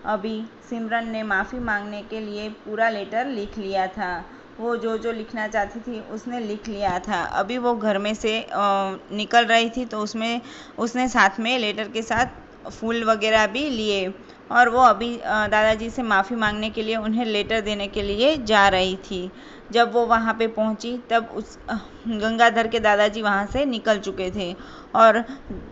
अभी सिमरन ने माफ़ी मांगने के लिए पूरा लेटर लिख लिया था। वो जो जो लिखना चाहती थी उसने लिख लिया था। अभी वो घर में से निकल रही थी तो उसमें उसने साथ में लेटर के साथ फूल वगैरह भी लिए और वो अभी दादाजी से माफ़ी मांगने के लिए उन्हें लेटर देने के लिए जा रही थी। जब वो वहाँ पे पहुँची तब उस गंगाधर के दादाजी वहाँ से निकल चुके थे और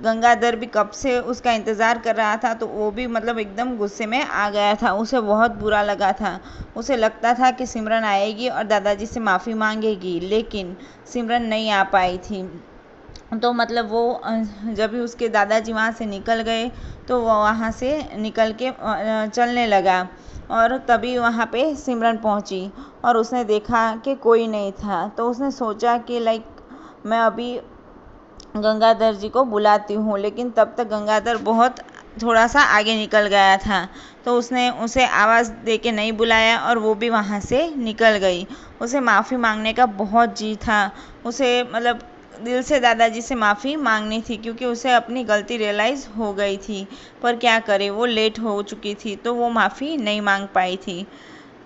गंगाधर भी कब से उसका इंतज़ार कर रहा था, तो वो भी मतलब एकदम गुस्से में आ गया था। उसे बहुत बुरा लगा था। उसे लगता था कि सिमरन आएगी और दादाजी से माफ़ी मांगेगी, लेकिन सिमरन नहीं आ पाई थी। तो मतलब वो जब भी उसके दादाजी वहाँ से निकल गए तो वो वहाँ से निकल के चलने लगा और तभी वहाँ पे सिमरन पहुँची और उसने देखा कि कोई नहीं था। तो उसने सोचा कि मैं अभी गंगाधर जी को बुलाती हूँ, लेकिन तब तक गंगाधर बहुत थोड़ा सा आगे निकल गया था। तो उसने उसे आवाज़ दे के नहीं बुलाया और वो भी वहाँ से निकल गई। उसे माफ़ी मांगने का बहुत जी था। उसे मतलब दिल से दादाजी से माफ़ी मांगनी थी क्योंकि उसे अपनी गलती रियलाइज़ हो गई थी, पर क्या करे, वो लेट हो चुकी थी तो वो माफ़ी नहीं मांग पाई थी।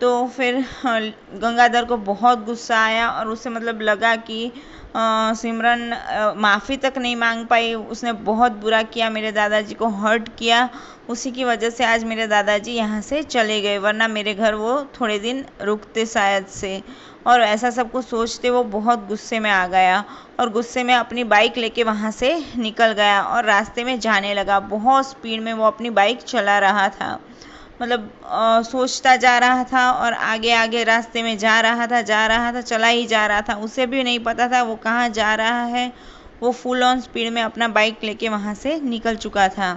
तो फिर गंगाधर को बहुत गुस्सा आया और उसे मतलब लगा कि सिमरन माफ़ी तक नहीं मांग पाई, उसने बहुत बुरा किया, मेरे दादाजी को हर्ट किया। उसी की वजह से आज मेरे दादाजी यहाँ से चले गए, वरना मेरे घर वो थोड़े दिन रुकते शायद से। और ऐसा सब कुछ सोचते वो बहुत गुस्से में आ गया और गुस्से में अपनी बाइक लेके वहाँ से निकल गया और रास्ते में जाने लगा। बहुत स्पीड में वो अपनी बाइक चला रहा था। मतलब सोचता जा रहा था और आगे आगे रास्ते में जा रहा था, चला ही जा रहा था। उसे भी नहीं पता था वो कहाँ जा रहा है। वो फुल ऑन स्पीड में अपना बाइक लेके वहाँ से निकल चुका था।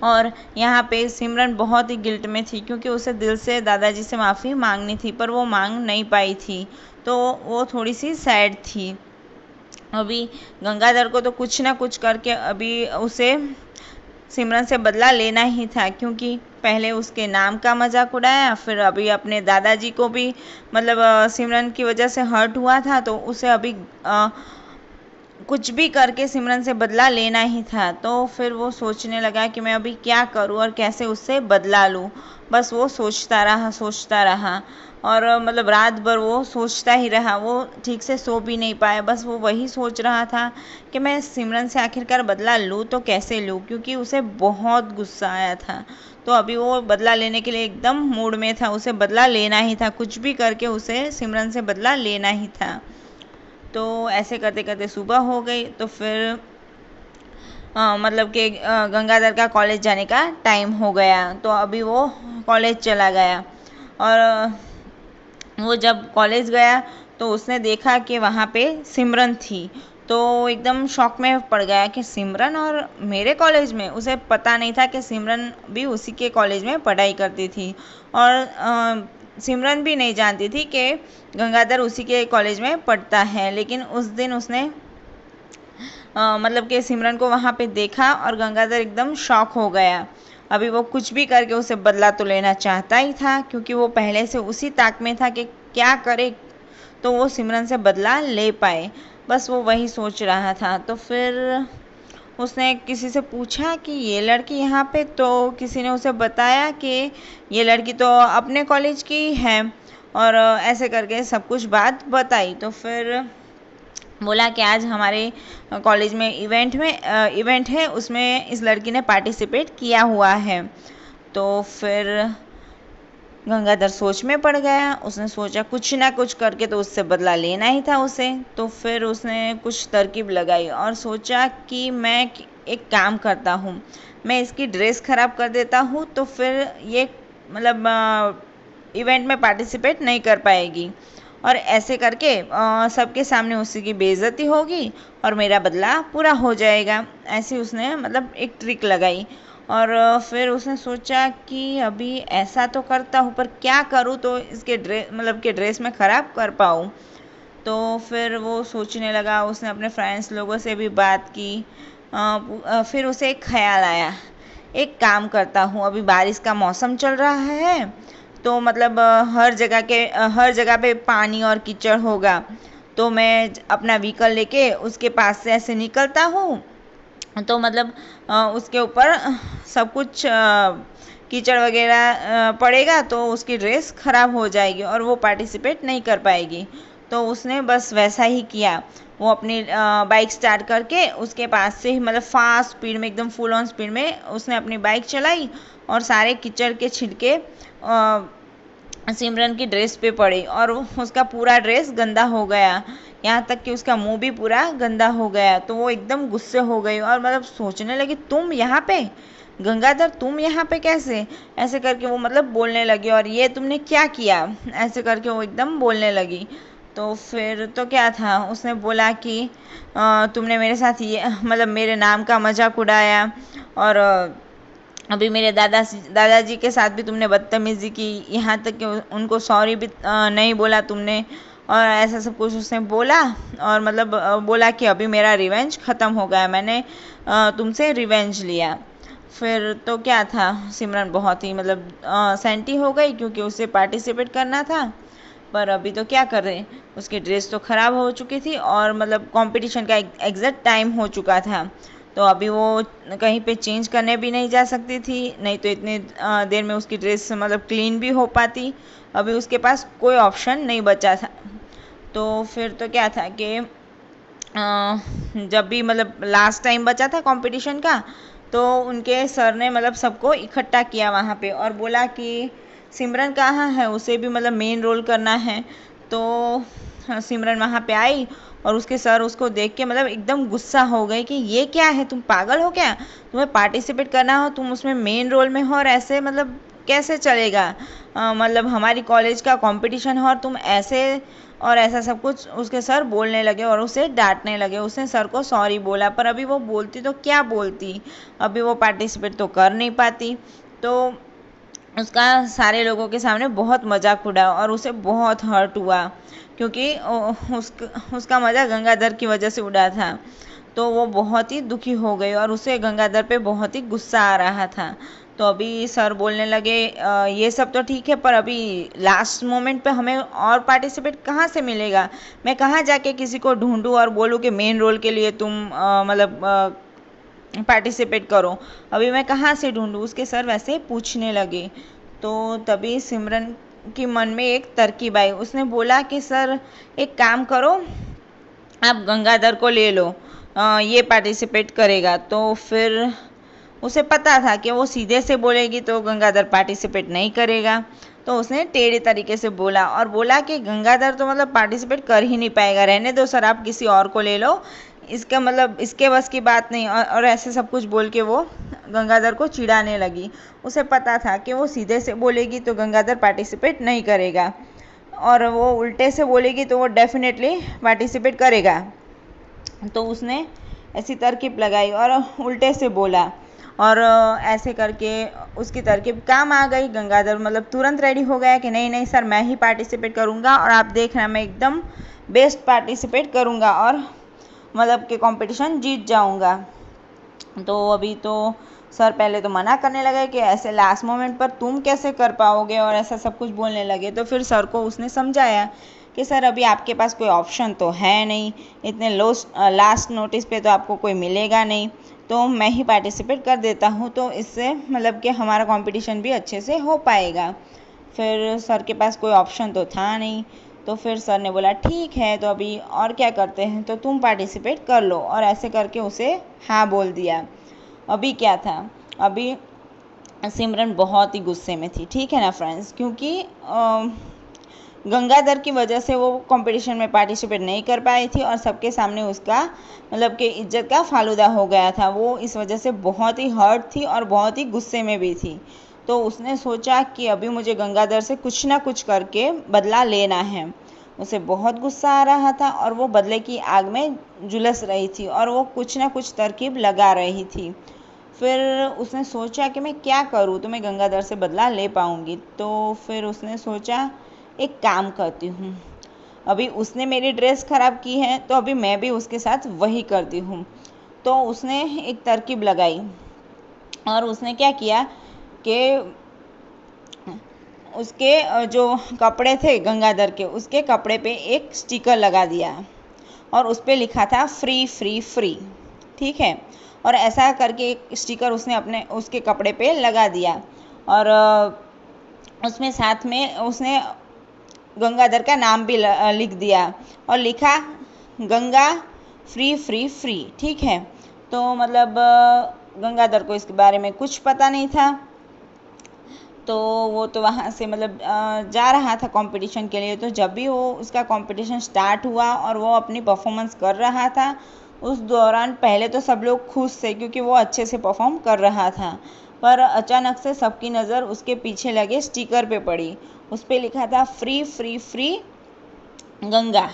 और यहाँ पे सिमरन बहुत ही गिल्ट में थी क्योंकि उसे दिल से दादाजी से माफ़ी मांगनी थी, पर वो मांग नहीं पाई थी, तो वो थोड़ी सी सैड थी। अभी गंगाधर को तो कुछ ना कुछ करके अभी उसे सिमरन से बदला लेना ही था, क्योंकि पहले उसके नाम का मजाक उड़ाया, फिर अभी अपने दादाजी को भी मतलब सिमरन की वजह से हर्ट हुआ था, तो उसे अभी कुछ भी करके सिमरन से बदला लेना ही था। तो फिर वो सोचने लगा कि मैं अभी क्या करूं और कैसे उससे बदला लूं। बस वो सोचता रहा और मतलब रात भर वो सोचता ही रहा। वो ठीक से सो भी नहीं पाया, बस वो वही सोच रहा था कि मैं सिमरन से आखिरकार बदला लूँ तो कैसे लूँ, क्योंकि उसे बहुत गुस्सा आया था। तो अभी वो बदला लेने के लिए एकदम मूड में था, उसे बदला लेना ही था, कुछ भी करके उसे सिमरन से बदला लेना ही था। तो ऐसे करते करते सुबह हो गई। तो फिर मतलब कि गंगाधर का कॉलेज जाने का टाइम हो गया, तो अभी वो कॉलेज चला गया। और वो जब कॉलेज गया तो उसने देखा कि वहाँ पे सिमरन थी। तो एकदम शॉक में पड़ गया कि सिमरन और मेरे कॉलेज में। उसे पता नहीं था कि सिमरन भी उसी के कॉलेज में पढ़ाई करती थी और सिमरन भी नहीं जानती थी कि गंगाधर उसी के कॉलेज में पढ़ता है। लेकिन उस दिन उसने मतलब कि सिमरन को वहाँ पे देखा और गंगाधर एकदम शॉक हो गया। अभी वो कुछ भी करके उसे बदला तो लेना चाहता ही था, क्योंकि वो पहले से उसी ताक में था कि क्या करे तो वो सिमरन से बदला ले पाए। बस वो वही सोच रहा था। तो फिर उसने किसी से पूछा कि ये लड़की यहाँ पे, तो किसी ने उसे बताया कि ये लड़की तो अपने कॉलेज की है और ऐसे करके सब कुछ बात बताई। तो फिर बोला कि आज हमारे कॉलेज में इवेंट है, उसमें इस लड़की ने पार्टिसिपेट किया हुआ है। तो फिर गंगाधर सोच में पड़ गया। उसने सोचा कुछ ना कुछ करके तो उससे बदला लेना ही था उसे। तो फिर उसने कुछ तरकीब लगाई और सोचा कि मैं एक काम करता हूँ, मैं इसकी ड्रेस ख़राब कर देता हूँ, तो फिर ये मतलब इवेंट में पार्टिसिपेट नहीं कर पाएगी और ऐसे करके सबके सामने उसी की बेइज्जती होगी और मेरा बदला पूरा हो जाएगा। ऐसी उसने मतलब एक ट्रिक लगाई। और फिर उसने सोचा कि अभी ऐसा तो करता हूँ, पर क्या करूँ तो इसके ड्रेस में ख़राब कर पाऊँ। तो फिर वो सोचने लगा। उसने अपने फ्रेंड्स लोगों से भी बात की। फिर उसे एक ख्याल आया, एक काम करता हूँ, अभी बारिश का मौसम चल रहा है तो मतलब हर जगह पे पानी और कीचड़ होगा, तो मैं अपना व्हीकल लेके उसके पास से ऐसे निकलता हूँ तो मतलब उसके ऊपर सब कुछ कीचड़ वगैरह पड़ेगा तो उसकी ड्रेस ख़राब हो जाएगी और वो पार्टिसिपेट नहीं कर पाएगी। तो उसने बस वैसा ही किया। वो अपनी बाइक स्टार्ट करके उसके पास से ही मतलब फास्ट स्पीड में, एकदम फुल ऑन स्पीड में उसने अपनी बाइक चलाई और सारे कीचड़ के छिलके सिमरन की ड्रेस पे पड़ी और उसका पूरा ड्रेस गंदा हो गया। यहाँ तक कि उसका मुंह भी पूरा गंदा हो गया। तो वो एकदम गुस्से हो गई और मतलब सोचने लगी, तुम यहाँ पे गंगाधर, तुम यहाँ पे कैसे, ऐसे करके वो मतलब बोलने लगी। और ये तुमने क्या किया, ऐसे करके वो एकदम बोलने लगी। तो फिर तो क्या था, उसने बोला कि तुमने मेरे साथ ये मतलब मेरे नाम का मजाक उड़ाया और अभी मेरे दादाजी के साथ भी तुमने बदतमीजी की, यहाँ तक कि उनको सॉरी भी नहीं बोला तुमने। और ऐसा सब कुछ उसने बोला और मतलब बोला कि अभी मेरा रिवेंज ख़त्म हो गया, मैंने तुमसे रिवेंज लिया। फिर तो क्या था, सिमरन बहुत ही मतलब सैंटी हो गई क्योंकि उसे पार्टिसिपेट करना था। पर अभी तो क्या कर रहे, उसकी ड्रेस तो ख़राब हो चुकी थी और मतलब कंपटीशन का एग्जैक्ट टाइम हो चुका था। तो अभी वो कहीं पे चेंज करने भी नहीं जा सकती थी, नहीं तो इतनी देर में उसकी ड्रेस मतलब क्लीन भी हो पाती। अभी उसके पास कोई ऑप्शन नहीं बचा था। तो फिर तो क्या था कि जब भी मतलब लास्ट टाइम बचा था कंपटीशन का, तो उनके सर ने मतलब सबको इकट्ठा किया वहाँ पे और बोला कि सिमरन कहाँ है, उसे भी मतलब मेन रोल करना है। तो सिमरन वहाँ पे आई और उसके सर उसको देख के मतलब एकदम गुस्सा हो गए कि ये क्या है, तुम पागल हो क्या, तुम्हें पार्टिसिपेट करना हो, तुम उसमें मेन रोल में हो और ऐसे मतलब कैसे चलेगा, मतलब हमारी कॉलेज का कंपटीशन है और तुम ऐसे, और ऐसा सब कुछ उसके सर बोलने लगे और उसे डांटने लगे। उसने सर को सॉरी बोला, पर अभी वो बोलती तो क्या बोलती, अभी वो पार्टिसिपेट तो कर नहीं पाती। तो उसका सारे लोगों के सामने बहुत मजाक उड़ा और उसे बहुत हर्ट हुआ क्योंकि उसका मजाक गंगाधर की वजह से उड़ा था। तो वो बहुत ही दुखी हो गई और उसे गंगाधर पे बहुत ही गुस्सा आ रहा था। तो अभी सर बोलने लगे, ये सब तो ठीक है पर अभी लास्ट मोमेंट पे हमें और पार्टिसिपेट कहाँ से मिलेगा, मैं कहाँ जाके किसी को ढूंढूं और बोलूँ कि मेन रोल के लिए तुम मतलब पार्टिसिपेट करो, अभी मैं कहाँ से ढूंढूं, उसके सर वैसे पूछने लगे। तो तभी सिमरन की मन में एक तरकीब आई। उसने बोला कि सर एक काम करो, आप गंगाधर को ले लो, ये पार्टिसिपेट करेगा। तो फिर उसे पता था कि वो सीधे से बोलेगी तो गंगाधर पार्टिसिपेट नहीं करेगा। तो उसने टेढ़े तरीके से बोला और बोला कि गंगाधर तो मतलब पार्टिसिपेट कर ही नहीं पाएगा, रहने दो सर, आप किसी और को ले लो, इसका मतलब इसके बस की बात नहीं। और ऐसे सब कुछ बोल के वो गंगाधर को चिढ़ाने लगी। उसे पता था कि वो सीधे से बोलेगी तो गंगाधर पार्टिसिपेट नहीं करेगा और वो उल्टे से बोलेगी तो वो डेफिनेटली पार्टिसिपेट करेगा। तो उसने ऐसी तरकीब लगाई और उल्टे से बोला और ऐसे करके उसकी तरकीब काम आ गई। गंगाधर मतलब तुरंत रेडी हो गया कि नहीं नहीं सर, मैं ही पार्टिसिपेट करूँगा और आप देखना मैं एकदम बेस्ट पार्टिसिपेट करूँगा और मतलब कि कंपटीशन जीत जाऊँगा। तो अभी तो सर पहले तो मना करने लगे कि ऐसे लास्ट मोमेंट पर तुम कैसे कर पाओगे और ऐसा सब कुछ बोलने लगे। तो फिर सर को उसने समझाया कि सर अभी आपके पास कोई ऑप्शन तो है नहीं, इतने लास्ट नोटिस पे तो आपको कोई मिलेगा नहीं, तो मैं ही पार्टिसिपेट कर देता हूँ, तो इससे मतलब कि हमारा कंपटीशन भी अच्छे से हो पाएगा। फिर सर के पास कोई ऑप्शन तो था नहीं। तो फिर सर ने बोला ठीक है, तो अभी और क्या करते हैं, तो तुम पार्टिसिपेट कर लो, और ऐसे करके उसे हाँ बोल दिया। अभी क्या था, अभी सिमरन बहुत ही गुस्से में थी, ठीक है ना फ्रेंड्स, क्योंकि गंगाधर की वजह से वो कंपटीशन में पार्टिसिपेट नहीं कर पाई थी और सबके सामने उसका मतलब कि इज्जत का फालूदा हो गया था। वो इस वजह से बहुत ही हर्ट थी और बहुत ही गुस्से में भी थी। तो उसने सोचा कि अभी मुझे गंगाधर से कुछ ना कुछ करके बदला लेना है। उसे बहुत गुस्सा आ रहा था और वो बदले की आग में झुलस रही थी और वो कुछ ना कुछ तरकीब लगा रही थी। फिर उसने सोचा कि मैं क्या करूँ तो मैं गंगाधर से बदला ले पाऊँगी। तो फिर उसने सोचा एक काम करती हूँ, अभी उसने मेरी ड्रेस ख़राब की है तो अभी मैं भी उसके साथ वही करती हूँ। तो उसने एक तरकीब लगाई और उसने क्या किया कि उसके जो कपड़े थे गंगाधर के, उसके कपड़े पे एक स्टिकर लगा दिया और उस पर लिखा था फ्री फ्री फ्री। ठीक है। और ऐसा करके एक स्टिकर उसने उसके कपड़े पे लगा दिया और उसमें साथ में उसने गंगाधर का नाम भी लिख दिया और लिखा गंगा फ्री फ्री फ्री। ठीक है। तो मतलब गंगाधर को इसके बारे में कुछ पता नहीं था, तो वो तो वहाँ से मतलब जा रहा था कंपटीशन के लिए। तो जब भी वो उसका कंपटीशन स्टार्ट हुआ और वो अपनी परफॉर्मेंस कर रहा था, उस दौरान पहले तो सब लोग खुश थे क्योंकि वो अच्छे से परफॉर्म कर रहा था। पर अचानक से सबकी नज़र उसके पीछे लगे स्टिकर पे पड़ी। उस पर लिखा था free free free Ganga.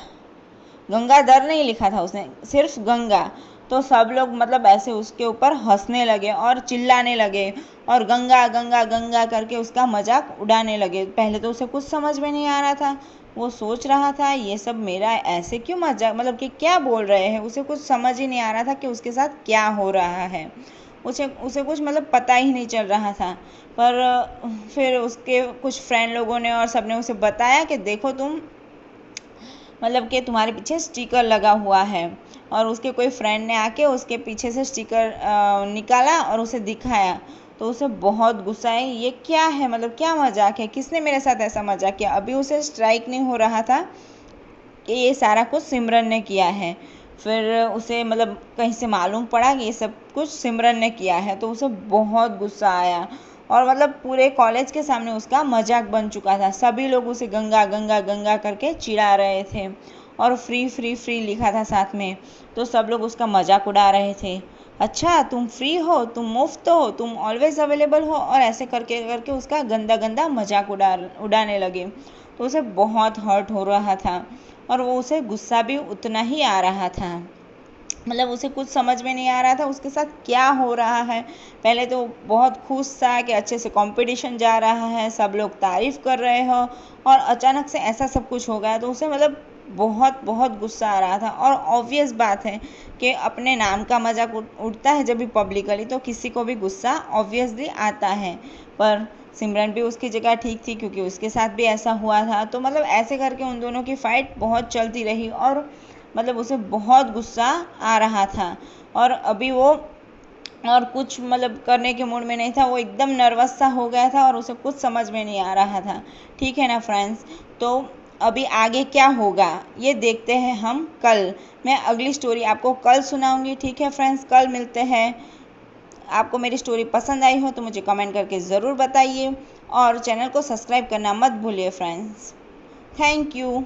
Gangadhar नहीं लिखा था उसने, सिर्फ गंगा। तो सब लोग मतलब ऐसे उसके ऊपर हंसने लगे और चिल्लाने लगे और गंगा गंगा गंगा करके उसका मजाक उड़ाने लगे। पहले तो उसे कुछ समझ में नहीं आ रहा था, वो सोच रहा था ये सब मेरा ऐसे क्यों मजाक, मतलब कि क्या बोल रहे हैं। उसे कुछ समझ ही नहीं आ रहा था कि उसके साथ क्या हो रहा है। उसे उसे कुछ मतलब पता ही नहीं चल रहा था। पर फिर उसके कुछ फ्रेंड लोगों ने और सबने उसे बताया कि देखो तुम, मतलब कि तुम्हारे पीछे स्टिकर लगा हुआ है। और उसके कोई फ्रेंड ने आके उसके पीछे से स्टिकर निकाला और उसे दिखाया। तो उसे बहुत गुस्सा है, ये क्या है, मतलब क्या मजाक है, किसने मेरे साथ ऐसा मजाक किया। अभी उसे स्ट्राइक नहीं हो रहा था कि ये सारा कुछ सिमरन ने किया है। फिर उसे मतलब कहीं से मालूम पड़ा कि ये सब कुछ सिमरन ने किया है, तो उसे बहुत गुस्सा आया। और मतलब पूरे कॉलेज के सामने उसका मजाक बन चुका था, सभी लोग उसे गंगा गंगा गंगा करके चिढ़ा रहे थे और फ्री फ्री फ्री लिखा था साथ में। तो सब लोग उसका मजाक उड़ा रहे थे, अच्छा तुम फ्री हो, तुम मुफ्त हो, तुम ऑलवेज अवेलेबल हो, और ऐसे करके करके उसका गंदा गंदा मजाक उड़ाने लगे। तो उसे बहुत हर्ट हो रहा था और वो उसे गुस्सा भी उतना ही आ रहा था। मतलब उसे कुछ समझ में नहीं आ रहा था उसके साथ क्या हो रहा है। पहले तो बहुत खुश था कि अच्छे से कंपटीशन जा रहा है, सब लोग तारीफ कर रहे हो, और अचानक से ऐसा सब कुछ हो गया तो उसे मतलब बहुत बहुत गुस्सा आ रहा था। और ऑब्वियस बात है कि अपने नाम का मजाक उड़ता है जब भी पब्लिकली, तो किसी को भी गुस्सा ऑब्वियसली आता है। पर सिमरन भी उसकी जगह ठीक थी क्योंकि उसके साथ भी ऐसा हुआ था। तो मतलब ऐसे करके उन दोनों की फाइट बहुत चलती रही और मतलब उसे बहुत गुस्सा आ रहा था। और अभी वो और कुछ मतलब करने के मूड में नहीं था, वो एकदम नर्वस सा हो गया था और उसे कुछ समझ में नहीं आ रहा था। ठीक है ना फ्रेंड्स, तो अभी आगे क्या होगा ये देखते हैं हम कल। मैं अगली स्टोरी आपको कल सुनाऊंगी। ठीक है फ्रेंड्स, कल मिलते हैं। आपको मेरी स्टोरी पसंद आई हो तो मुझे कमेंट करके ज़रूर बताइए और चैनल को सब्सक्राइब करना मत भूलिए फ्रेंड्स। Thank you.